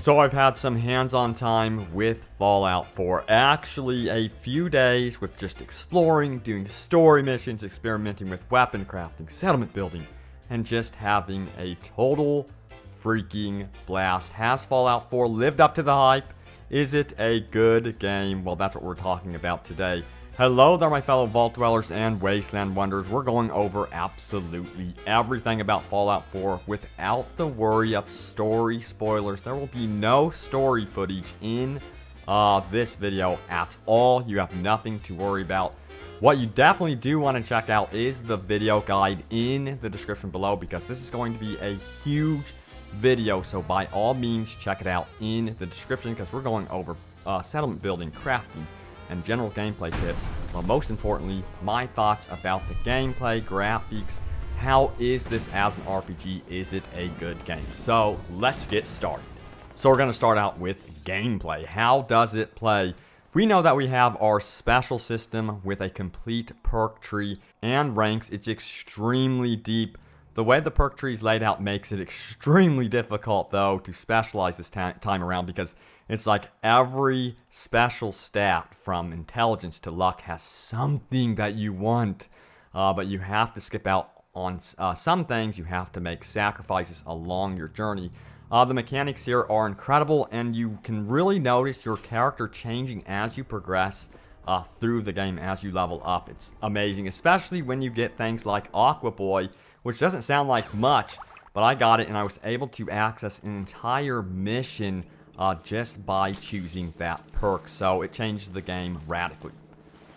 So I've had some hands-on time with Fallout 4, actually a few days with just exploring, doing story missions, experimenting with weapon crafting, settlement building, and just having a total freaking blast. Has Fallout 4 lived up to the hype? Is it a good game? Well, that's what we're talking about today. Hello there, my fellow Vault Dwellers and Wasteland Wanderers. We're going over absolutely everything about Fallout 4 without the worry of story spoilers. There will be no story footage in this video at all. You have nothing to worry about. What you definitely do want to check out is the video guide in the description below, because this is going to be a huge video. So by all means, check it out in the description, because we're going over settlement building, crafting, and general gameplay tips, but most importantly, my thoughts about the gameplay, graphics. How is this as an RPG? Is it a good game? So let's get started. So we're going to start out with gameplay. How does it play? We know that we have our special system with a complete perk tree and ranks. It's extremely deep. The way the perk tree is laid out makes it extremely difficult, though, to specialize this time around, because it's like every special stat, from intelligence to luck, has something that you want, but you have to skip out on some things. You have to make sacrifices along your journey. The mechanics here are incredible, and you can really notice your character changing as you progress through the game, as you level up. It's amazing, especially when you get things like Aqua Boy, which doesn't sound like much, but I got it and I was able to access an entire mission just by choosing that perk. So it changed the game radically.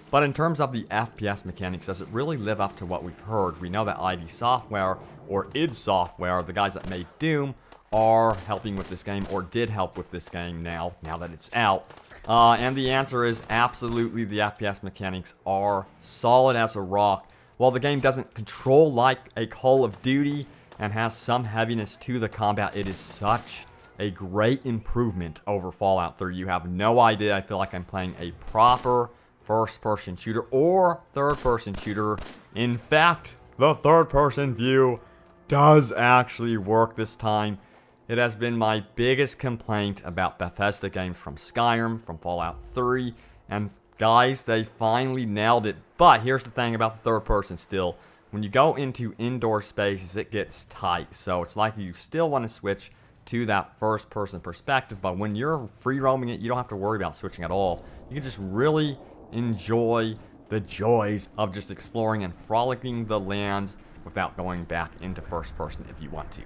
But in terms of the FPS mechanics, does it really live up to what we've heard? We know that ID Software, or id Software, the guys that made Doom, are helping with this game, or did help with this game now that it's out. And the answer is absolutely. The FPS mechanics are solid as a rock. While the game doesn't control like a Call of Duty and has some heaviness to the combat, it is such a great improvement over Fallout 3. You have no idea. I feel like I'm playing a proper first-person shooter or third-person shooter. In fact, the third-person view does actually work this time. It has been my biggest complaint about Bethesda games from Skyrim, from Fallout 3, and guys, they finally nailed it. But here's the thing about the third person still. When you go into indoor spaces, it gets tight. So it's like you still want to switch to that first person perspective. But when you're free roaming it, you don't have to worry about switching at all. You can just really enjoy the joys of just exploring and frolicking the lands without going back into first person if you want to.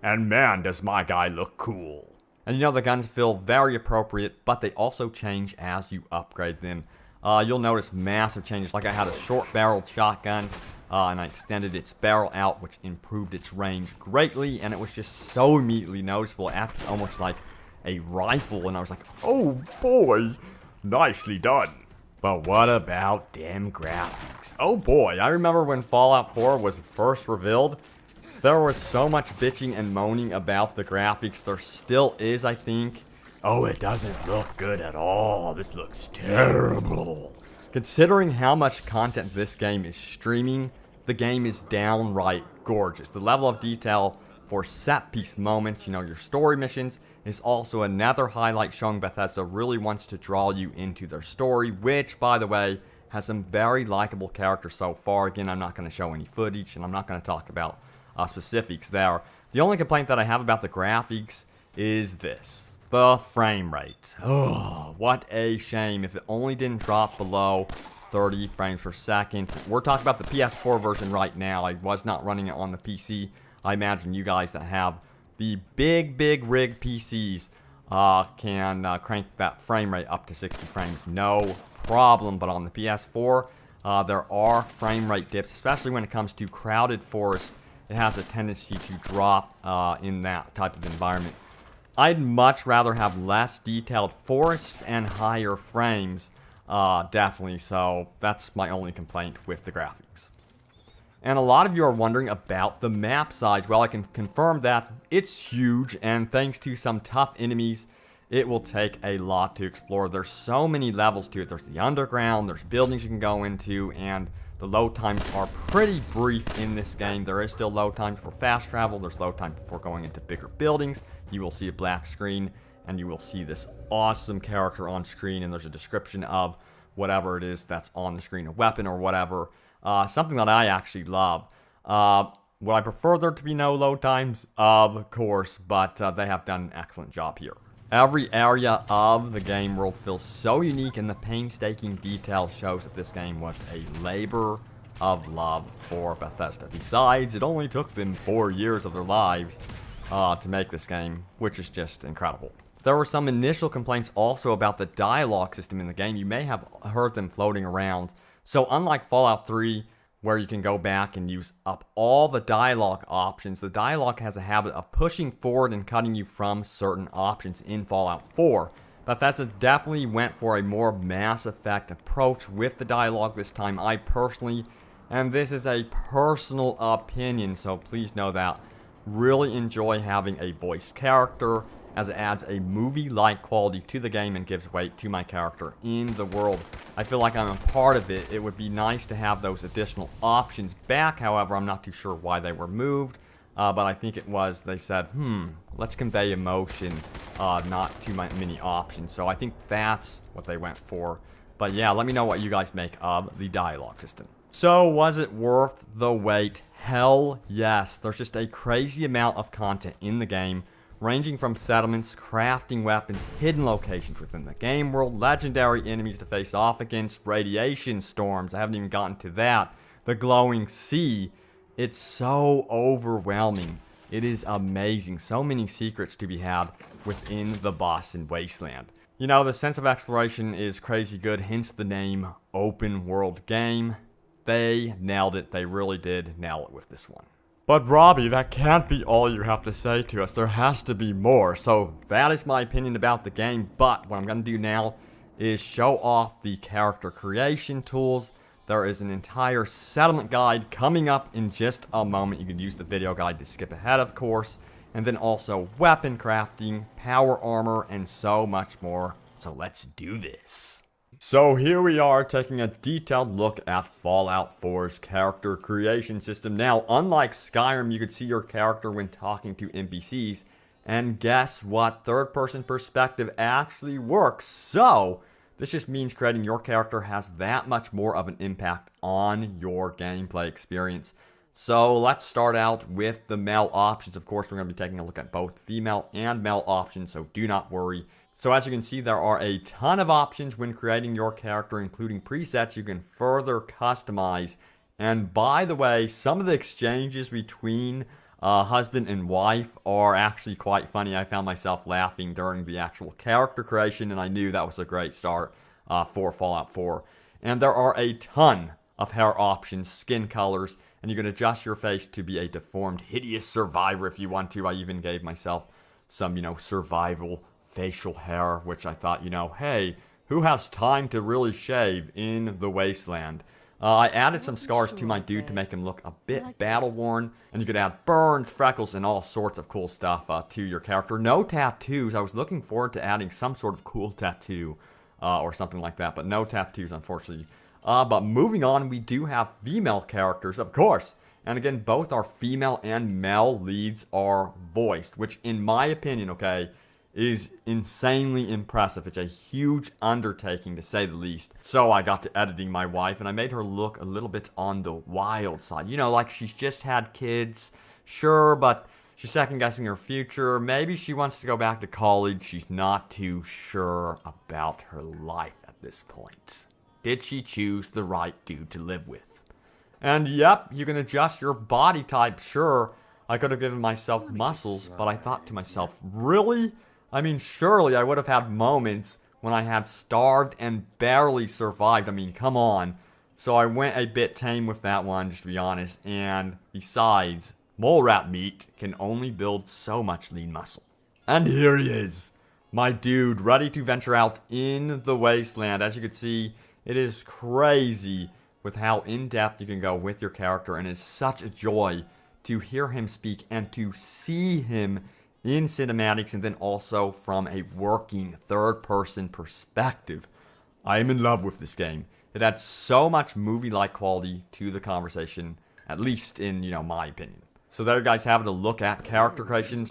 And man, does my guy look cool. And you know, the guns feel very appropriate, but they also change as you upgrade them. You'll notice massive changes. Like I had a short-barreled shotgun, and I extended its barrel out, which improved its range greatly, and it was just so immediately noticeable. It acted almost like a rifle, and I was like, oh boy, nicely done. But what about damn graphics? Oh boy, I remember when Fallout 4 was first revealed, there was so much bitching and moaning about the graphics. There still is, I think. Oh, it doesn't look good at all. This looks terrible. Considering how much content this game is streaming, the game is downright gorgeous. The level of detail for set-piece moments, you know, your story missions, is also another highlight, showing Bethesda really wants to draw you into their story, which, by the way, has some very likable characters so far. Again, I'm not going to show any footage, and I'm not going to talk about specifics there. The only complaint that I have about the graphics is this: the frame rate. Oh, what a shame. If it only didn't drop below 30 frames per second. We're talking about the PS4 version right now. I was not running it on the PC. I imagine you guys that have the big rig PCs can crank that frame rate up to 60 frames. No problem. But on the PS4, there are frame rate dips, especially when it comes to crowded forest. It has a tendency to drop in that type of environment. I'd much rather have less detailed forests and higher frames, definitely. So that's my only complaint with the graphics. And a lot of you are wondering about the map size. Well, I can confirm that it's huge, and thanks to some tough enemies, it will take a lot to explore. There's so many levels to it. There's the underground, there's buildings you can go into, and the load times are pretty brief in this game. There is still load times for fast travel. There's load time before going into bigger buildings. You will see a black screen. and you will see this awesome character on screen, and there's a description of whatever it is that's on the screen, a weapon or whatever. Something that I actually love. Would I prefer there to be no load times? Of course, but they have done an excellent job here. Every area of the game world feels so unique, and the painstaking detail shows that this game was a labor of love for Bethesda. Besides, it only took them 4 years of their lives to make this game, which is just incredible. There were some initial complaints also about the dialogue system in the game. You may have heard them floating around. So unlike Fallout 3, where you can go back and use up all the dialogue options, the dialogue has a habit of pushing forward and cutting you from certain options in Fallout 4. Bethesda definitely went for a more Mass Effect approach with the dialogue this time. I personally, and this is a personal opinion, so please know that, really enjoy having a voiced character, as it adds a movie-like quality to the game and gives weight to my character in the world. I feel like I'm a part of it. It would be nice to have those additional options back. However, I'm not too sure why they were moved. But I think it was, they said, let's convey emotion, not too many options. So I think that's what they went for. But yeah, let me know what you guys make of the dialogue system. So was it worth the wait? Hell yes. There's just a crazy amount of content in the game, ranging from settlements, crafting weapons, hidden locations within the game world, legendary enemies to face off against, radiation storms, I haven't even gotten to that, the glowing sea. It's so overwhelming. It is amazing. So many secrets to be had within the Boston Wasteland. You know, the sense of exploration is crazy good, hence the name Open World Game. They nailed it. They really did nail it with this one. But Robbie, that can't be all you have to say to us. There has to be more. So that is my opinion about the game. But what I'm going to do now is show off the character creation tools. There is an entire settlement guide coming up in just a moment. You can use the video guide to skip ahead, of course. And then also weapon crafting, power armor, and so much more. So let's do this. So here we are taking a detailed look at Fallout 4's character creation system. Now, unlike Skyrim, you could see your character when talking to NPCs. And guess what? Third-person perspective actually works. So this just means creating your character has that much more of an impact on your gameplay experience. So let's start out with the male options. Of course, we're going to be taking a look at both female and male options, so do not worry. So as you can see, there are a ton of options when creating your character, including presets you can further customize. And by the way, some of the exchanges between husband and wife are actually quite funny. I found myself laughing during the actual character creation, and I knew that was a great start for Fallout 4. And there are a ton of hair options, skin colors, and you can adjust your face to be a deformed, hideous survivor if you want to. I even gave myself some, survival facial hair, which I thought, hey, who has time to really shave in the wasteland? I added some scars to my dude to make him look a bit battle-worn, and you could add burns, freckles, and all sorts of cool stuff to your character. No tattoos. I was looking forward to adding some sort of cool tattoo or something like that, but no tattoos, unfortunately. But moving on, we do have female characters, of course. And again, both our female and male leads are voiced, which in my opinion, is insanely impressive. It's a huge undertaking, to say the least. So I got to editing my wife, and I made her look a little bit on the wild side. Like she's just had kids, sure, but she's second-guessing her future. Maybe she wants to go back to college. She's not too sure about her life at this point. Did she choose the right dude to live with? And yep, you can adjust your body type, sure. I could have given myself muscles, but I thought to myself, really? I mean, surely I would have had moments when I had starved and barely survived. I mean, come on. So I went a bit tame with that one, just to be honest. And besides, mole rat meat can only build so much lean muscle. And here he is, my dude, ready to venture out in the wasteland. As you can see, it is crazy with how in-depth you can go with your character. And it's such a joy to hear him speak and to see him in cinematics, and then also from a working third-person perspective. I am in love with this game. It adds so much movie-like quality to the conversation, at least in, my opinion. So there you guys have it, a look at character creations.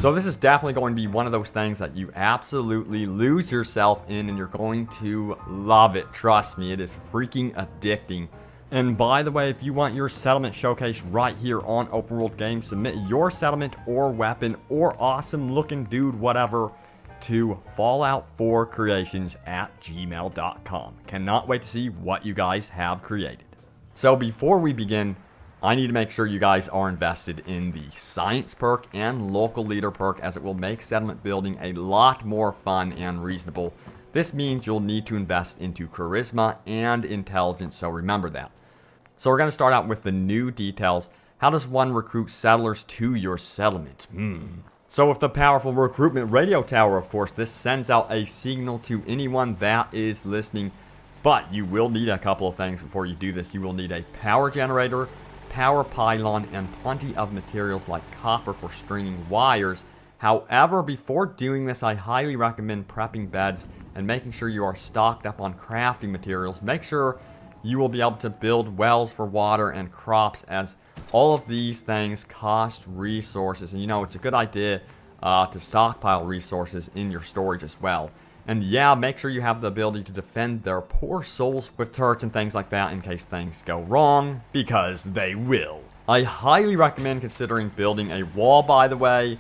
So this is definitely going to be one of those things that you absolutely lose yourself in, and you're going to love it. Trust me, it is freaking addicting. And by the way, if you want your settlement showcase right here on Open World Games, submit your settlement or weapon or awesome looking dude, whatever, to fallout4creations@gmail.com. Cannot wait to see what you guys have created. So before we begin, I need to make sure you guys are invested in the science perk and local leader perk, as it will make settlement building a lot more fun and reasonable. This means you'll need to invest into charisma and intelligence, so remember that. So we're going to start out with the new details. How does one recruit settlers to your settlement? So with the powerful recruitment radio tower, of course, this sends out a signal to anyone that is listening. But you will need a couple of things before you do this. You will need a power generator, power pylon, and plenty of materials like copper for stringing wires. However, before doing this, I highly recommend prepping beds and making sure you are stocked up on crafting materials. Make sure you will be able to build wells for water and crops, as all of these things cost resources. And you know, it's a good idea to stockpile resources in your storage as well. And yeah, make sure you have the ability to defend their poor souls with turrets and things like that in case things go wrong, because they will. I highly recommend considering building a wall, by the way.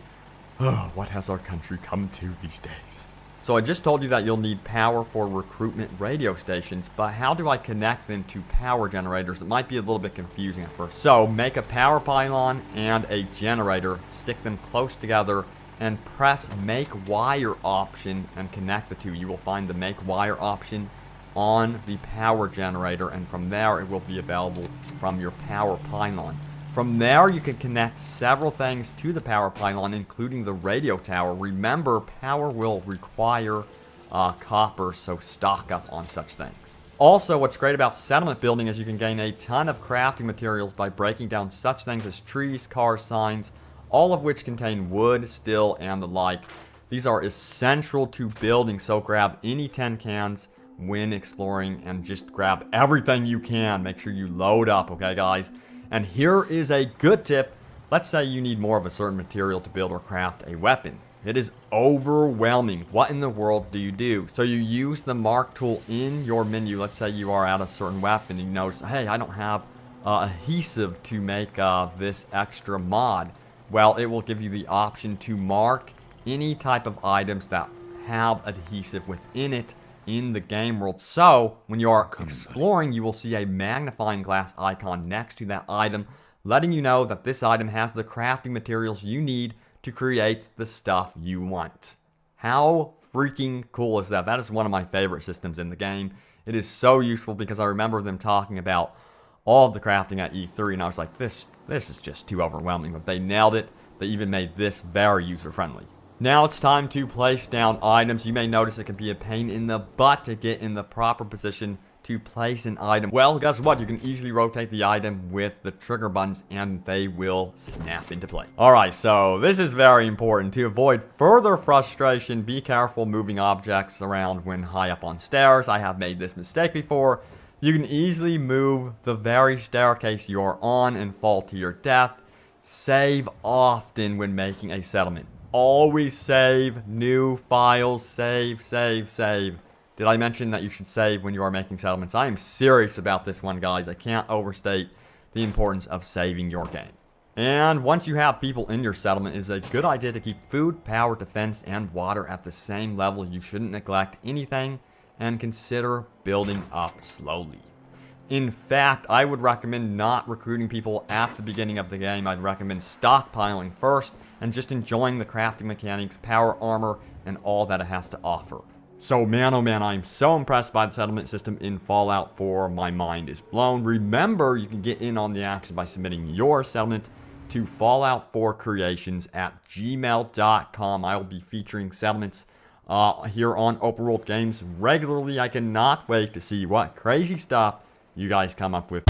Oh, what has our country come to these days? So I just told you that you'll need power for recruitment radio stations, but how do I connect them to power generators? It might be a little bit confusing at first. So make a power pylon and a generator, stick them close together, and press make wire option and connect the two. You will find the make wire option on the power generator, and from there it will be available from your power pylon. From there you can connect several things to the power pylon, including the radio tower. Remember, power will require copper, so stock up on such things. Also, what's great about settlement building is you can gain a ton of crafting materials by breaking down such things as trees, cars, signs, all of which contain wood, steel, and the like. These are essential to building, so grab any 10 cans when exploring and just grab everything you can. Make sure you load up, okay guys? And here is a good tip. Let's say you need more of a certain material to build or craft a weapon. It is overwhelming. What in the world do you do? So you use the mark tool in your menu. Let's say you are at a certain weapon and you notice, hey, I don't have adhesive to make this extra mod. Well, it will give you the option to mark any type of items that have adhesive within it in the game world. So when you are exploring, you will see a magnifying glass icon next to that item, letting you know that this item has the crafting materials you need to create the stuff you want. How freaking cool is that? That is one of my favorite systems in the game. It is so useful because I remember them talking about all of the crafting at E3, and I was like, this is just too overwhelming, but they nailed it. They even made this very user-friendly. Now it's time to place down items. You may notice it can be a pain in the butt to get in the proper position to place an item. Well, guess what? You can easily rotate the item with the trigger buttons and they will snap into place. Alright, so this is very important. To avoid further frustration, be careful moving objects around when high up on stairs. I have made this mistake before. You can easily move the very staircase you're on and fall to your death. Save often when making a settlement. Always save new files. Save. Did I mention that you should save when you are making settlements? I am serious about this one, guys. I can't overstate the importance of saving your game. And once you have people in your settlement, it is a good idea to keep food, power, defense, and water at the same level. You shouldn't neglect anything, and consider building up slowly. In fact, I would recommend not recruiting people at the beginning of the game. I'd recommend stockpiling first and just enjoying the crafting mechanics, power armor, and all that it has to offer. So man, oh man, I'm so impressed by the settlement system in Fallout 4. My mind is blown. Remember, you can get in on the action by submitting your settlement to fallout4creations@gmail.com. I will be featuring settlements here on Open World Games regularly. I cannot wait to see what crazy stuff you guys come up with.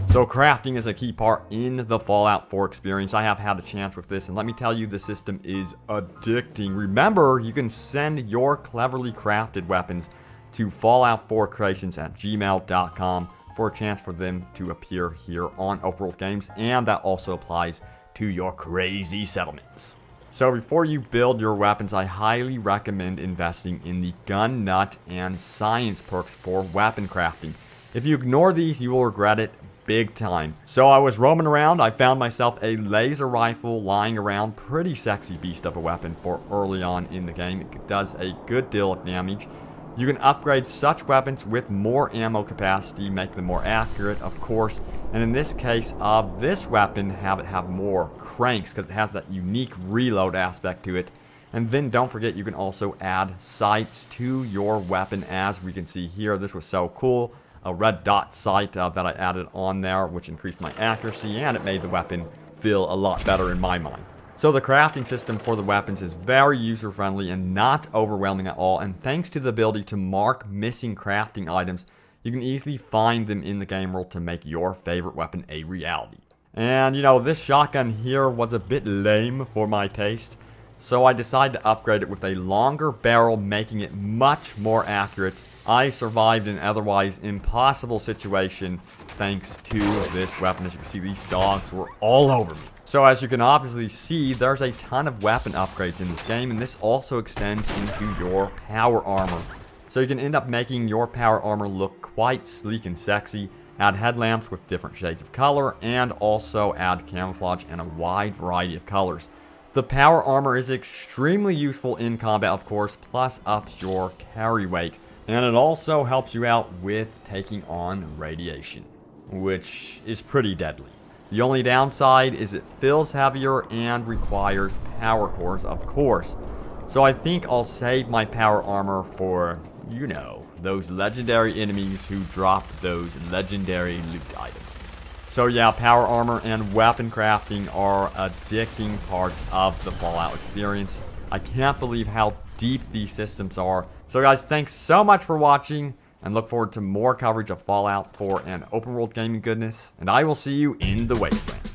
So crafting is a key part in the Fallout 4 experience. I have had a chance with this, and let me tell you, the system is addicting. Remember, you can send your cleverly crafted weapons to fallout4creations@gmail.com for a chance for them to appear here on Open World Games, and that also applies to your crazy settlements. So before you build your weapons, I highly recommend investing in the gun nut and science perks for weapon crafting. If you ignore these, you will regret it big time. So I was roaming around, I found myself a laser rifle lying around, pretty sexy beast of a weapon for early on in the game. It does a good deal of damage. You can upgrade such weapons with more ammo capacity, make them more accurate, of course. And in this case of this weapon, have it have more cranks because it has that unique reload aspect to it. And then don't forget, you can also add sights to your weapon, as we can see here. This was so cool. A red dot sight that I added on there, which increased my accuracy, and it made the weapon feel a lot better in my mind. So the crafting system for the weapons is very user-friendly and not overwhelming at all, and thanks to the ability to mark missing crafting items, you can easily find them in the game world to make your favorite weapon a reality. And you know, this shotgun here was a bit lame for my taste, so I decided to upgrade it with a longer barrel, making it much more accurate. I survived an otherwise impossible situation thanks to this weapon. As you can see, these dogs were all over me. So as you can obviously see, there's a ton of weapon upgrades in this game, and this also extends into your power armor. So you can end up making your power armor look quite sleek and sexy, add headlamps with different shades of color, and also add camouflage in a wide variety of colors. The power armor is extremely useful in combat, of course, plus ups your carry weight. And it also helps you out with taking on radiation, which is pretty deadly. The only downside is it feels heavier and requires power cores, of course. So I think I'll save my power armor for, you know, those legendary enemies who drop those legendary loot items. So yeah, power armor and weapon crafting are addicting parts of the Fallout experience. I can't believe how deep these systems are. So guys, thanks so much for watching, and look forward to more coverage of Fallout 4 and open world gaming goodness, and I will see you in the wasteland.